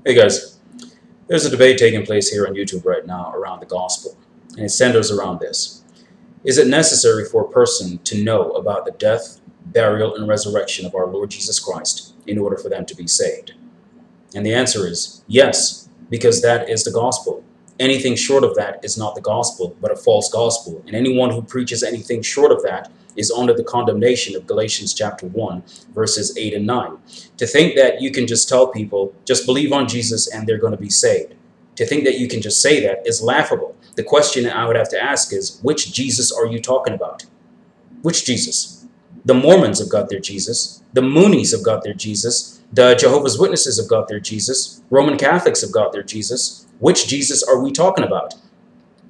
Hey guys, there's a debate taking place here on YouTube right now around the gospel, and it centers around this. Is it necessary for a person to know about the death, burial, and resurrection of our Lord Jesus Christ in order for them to be saved? And the answer is yes, because that is the gospel. Anything short of that is not the gospel, but a false gospel. And anyone who preaches anything short of that is under the condemnation of Galatians chapter 1, verses 8 and 9. To think that you can just tell people, just believe on Jesus and they're going to be saved. To think that you can just say that is laughable. The question I would have to ask is, which Jesus are you talking about? Which Jesus? The Mormons have got their Jesus. The Moonies have got their Jesus. The Jehovah's Witnesses have got their Jesus. Roman Catholics have got their Jesus. Which Jesus are we talking about?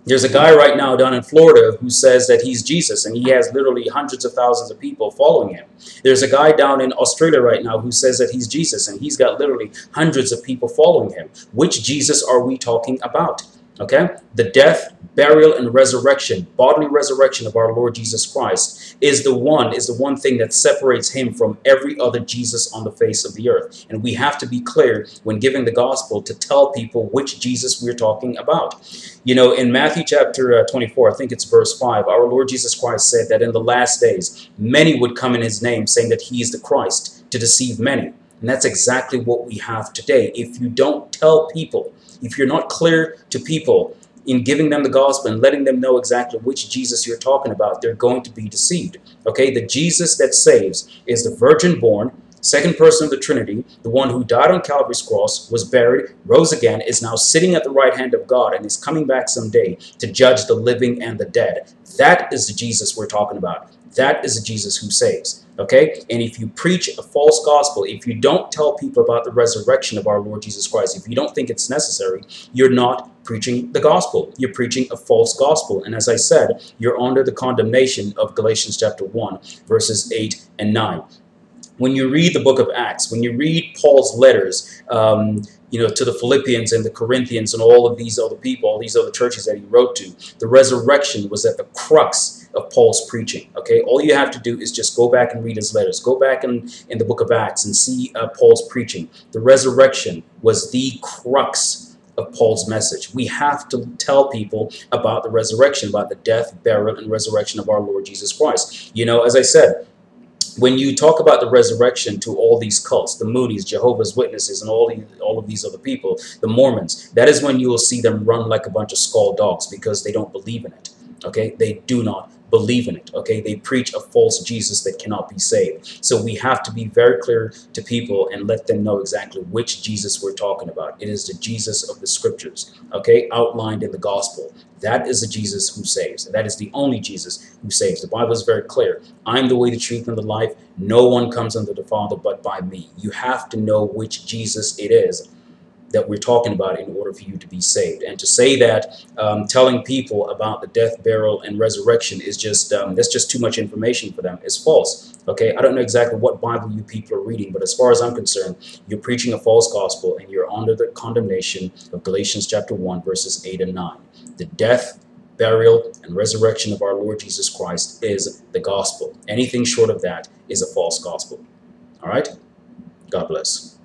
There's a guy right now down in Florida who says that he's Jesus, and he has literally hundreds of thousands of people following him. There's a guy down in Australia right now who says that he's Jesus, and he's got literally hundreds of people following him. Which Jesus are we talking about? Okay? The death, burial, and resurrection, bodily resurrection of our Lord Jesus Christ is the one thing that separates him from every other Jesus on the face of the earth. And we have to be clear when giving the gospel to tell people which Jesus we're talking about. You know, in Matthew chapter 24, I think it's verse 5, our Lord Jesus Christ said that in the last days, many would come in his name saying that he is the Christ to deceive many. And that's exactly what we have today. If you don't tell people, if you're not clear to people in giving them the gospel and letting them know exactly which Jesus you're talking about, they're going to be deceived. Okay, the Jesus that saves is the virgin born, second person of the Trinity, the one who died on Calvary's cross, was buried, rose again, is now sitting at the right hand of God, and is coming back someday to judge the living and the dead. That is the Jesus we're talking about. That is the Jesus who saves. Okay? And if you preach a false gospel, if you don't tell people about the resurrection of our Lord Jesus Christ, if you don't think it's necessary, you're not preaching the gospel. You're preaching a false gospel. And as I said, you're under the condemnation of Galatians chapter 1, verses 8 and 9. When you read the book of Acts, when you read Paul's letters, to the Philippians and the Corinthians and all of these other people, all these other churches that he wrote to, the resurrection was at the crux of Paul's preaching. Okay, all you have to do is just go back and read his letters. Go back in the book of Acts and see Paul's preaching. The resurrection was the crux of Paul's message. We have to tell people about the resurrection, about the death, burial, and resurrection of our Lord Jesus Christ. You know, as I said, when you talk about the resurrection to all these cults, the Moonies, Jehovah's Witnesses, and all of these other people, the Mormons, that is when you will see them run like a bunch of skull dogs because they don't believe in it. Okay, they do not believe in it. Okay, they preach a false Jesus that cannot be saved. So we have to be very clear to people and let them know exactly which Jesus we're talking about. It is the Jesus of the scriptures, okay, outlined in the gospel. That is the Jesus who saves. That is the only Jesus who saves. The Bible is very clear. I'm the way, the truth, and the life. No one comes unto the Father but by me. You have to know which Jesus it is that we're talking about in order for you to be saved. And to say that telling people about the death, burial, and resurrection is just that's just too much information for them is false. Okay, I don't know exactly what Bible you people are reading, but as far as I'm concerned, you're preaching a false gospel and you're under the condemnation of Galatians chapter 1, verses 8 and 9. The death, burial, and resurrection of our Lord Jesus Christ is the gospel. Anything short of that is a false gospel. All right? God bless.